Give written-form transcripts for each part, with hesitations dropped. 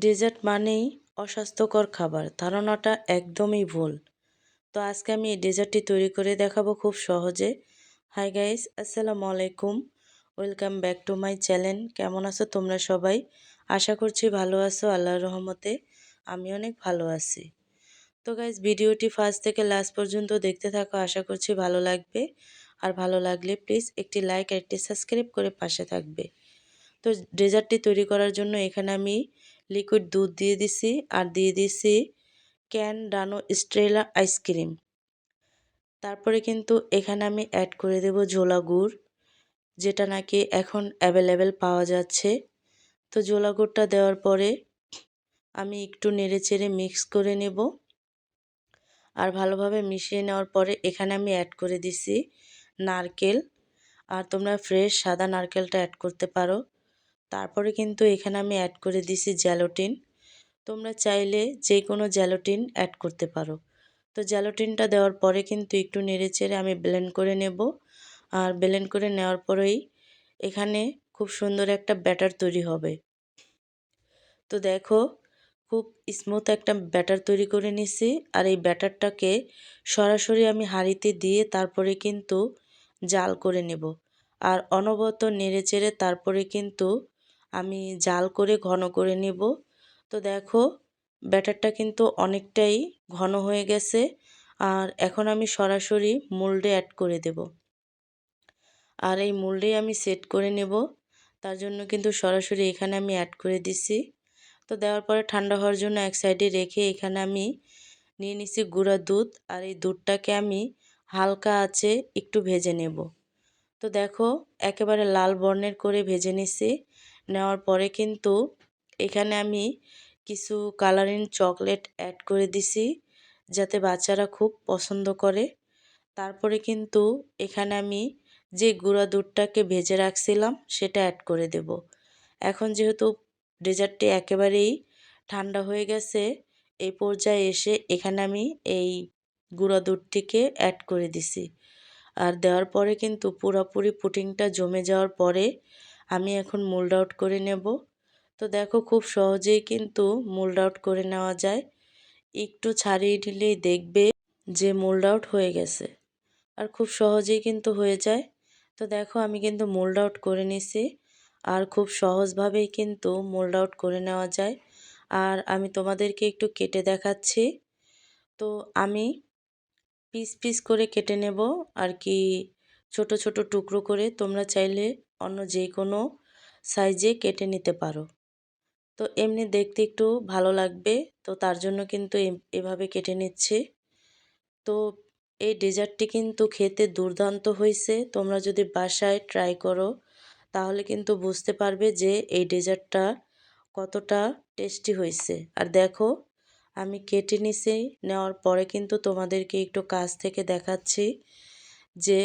Dessert মানেই অস্বাস্থ্যকর খাবার, ধারণাটা একদমই ভুল। তো আজকে আমি এই ডেজার্টটি তৈরি করে দেখাবো খুব সহজে। হাই গাইস, আসসালামু আলাইকুম। Welcome back to my channel. কেমন আছো তোমরা সবাই? আশা করছি ভালো আছো আল্লাহর রহমতে। আমি অনেক ভালো আছি। তো গাইস, ভিডিওটি ফার্স্ট থেকে লাস্ট পর্যন্ত দেখতে থাকো, আশা করছি ভালো লাগবে। আর ভালো লাগলে প্লিজ একটি লাইক আর একটি সাবস্ক্রাইব করে পাশে থাকবে। তো ডেজার্টটি তৈরি করার জন্য এখানে আমি লিকুইড দুধ দিয়ে দিছি আর দিয়ে দিছি ক্যান ডানো স্ট্রেলা আইসক্রিম। তারপরে কিন্তু এখানে আমি অ্যাড করে দেব ঝোলা গুড়, যেটা নাকি এখন অ্যাভেলেবেল পাওয়া যাচ্ছে। তো ঝোলা গুড়টা দেওয়ার পরে আমি একটু নেড়েচেড়ে মিক্স করে নেব। আর ভালোভাবে মিশিয়ে নেওয়ার পরে এখানে আমি অ্যাড করে দিছি নারকেল। আর তোমরা ফ্রেশ সাদা নারকেলটা অ্যাড করতে পারো। তারপরে কিন্তু এখানে আমি অ্যাড করে দিছি জ্যালোটিন। তোমরা চাইলে যে কোনো জ্যালোটিন অ্যাড করতে পারো। তো জ্যালোটিনটা দেওয়ার পরে কিন্তু একটু নেড়েচেড়ে আমি ব্লেন্ড করে নেব। আর ব্লেন্ড করে নেওয়ার পরেই এখানে খুব সুন্দর একটা ব্যাটার তৈরি হবে। তো দেখো, খুব স্মুথ একটা ব্যাটার তৈরি করে নিছি। আর এই ব্যাটারটাকে সরাসরি আমি হাঁড়িতে দিয়ে তারপরে কিন্তু জাল করে নেব। আর অনবরত নেড়েচেড়ে তারপরে কিন্তু আমি জাল করে ঘন করে নেব। তো দেখো, ব্যাটারটা কিন্তু অনেকটাই ঘন হয়ে গেছে। আর এখন আমি সরাসরি মোল্ডে অ্যাড করে দেব। আর এই মোল্ডেই আমি সেট করে নেব। তার জন্য কিন্তু সরাসরি এখানে আমি অ্যাড করে দিছি। তো দেওয়ার পরে ঠান্ডা হওয়ার জন্য এক সাইডে রেখে এখানে আমি নিয়ে নিছি গুঁড়া দুধ। আর এই দুধটাকে আমি হালকা আঁচে একটু ভেজে নেব। তো দেখো, একেবারে লাল বর্ণের করে ভেজে নিছি। নেওয়ার পরে কিন্তু এখানে আমি কিছু কালারিং চকলেট অ্যাড করে দিছি, যাতে বাচ্চারা খুব পছন্দ করে। তারপরে কিন্তু এখানে আমি যে গুঁড়া দুধটাকে ভেজে রাখছিলাম সেটা অ্যাড করে দেব। এখন যেহেতু ডেজার্টটি একেবারেই ঠান্ডা হয়ে গেছে, এই পর্যায়ে এসে এখানে আমি এই গুঁড়া দুধটিকে অ্যাড করে দিছি। আর দেওয়ার পরে কিন্তু পুরোপুরি পুডিংটা জমে যাওয়ার পরে আমি এখন মোল্ড আউট করে নেব। তো দেখো, খুব সহজেই কিন্তু মোল্ড আউট করে নেওয়া যায়। একটু ছাড়িয়ে দিলেই দেখবে যে মোল্ড আউট হয়ে গেছে। আর খুব সহজেই কিন্তু হয়ে যায়। তো দেখো, আমি কিন্তু মোল্ড আউট করে নিছি। আর খুব সহজভাবেই কিন্তু মোল্ড আউট করে নেওয়া যায়। আর আমি তোমাদেরকে একটু কেটে দেখাচ্ছি। তো আমি পিস পিস করে কেটে নেব আর কি, ছোট ছোট টুকরো করে। তোমরা চাইলে অন্য যে কোনো সাইজে কেটে নিতে পারো। তো এমনি দেখতে একটু ভালো লাগবে, তো তার জন্য কিন্তু এভাবে কেটে নিচ্ছি। তো এই ডেজার্টটি কিন্তু খেতে দুর্দান্ত হয়েছে। তোমরা যদি বাসায় ট্রাই করো তাহলে কিন্তু বুঝতে পারবে যে এই ডেজার্টটা কতটা টেস্টি হয়েছে। আর দেখো, আমি কেটে নিছি। নেওয়ার পরে কিন্তু তোমাদেরকে একটু কাছ থেকে দেখাচ্ছি যে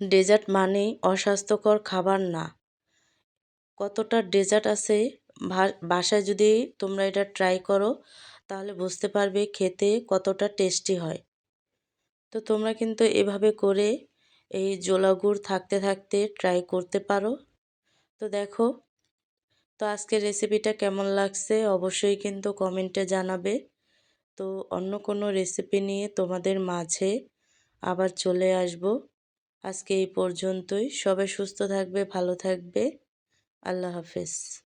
ডেজার্ট মানেই অস্বাস্থ্যকর খাবার না। কতটা ডেজার্ট আছে, বাসায় যদি তোমরা এটা ট্রাই করো তাহলে বুঝতে পারবে খেতে কতটা টেস্টি হয়। তো তোমরা কিন্তু এভাবে করে এই জোলা গুড় থাকতে থাকতে ট্রাই করতে পারো। তো দেখো, তো আজকের রেসিপিটা কেমন লাগছে অবশ্যই কিন্তু কমেন্টে জানাবে। তো অন্য কোনো রেসিপি নিয়ে তোমাদের মাঝে আবার চলে আসব। আজকে এই পর্যন্তই। সবাই সুস্থ থাকবে, ভালো থাকবে। আল্লাহ হাফেজ।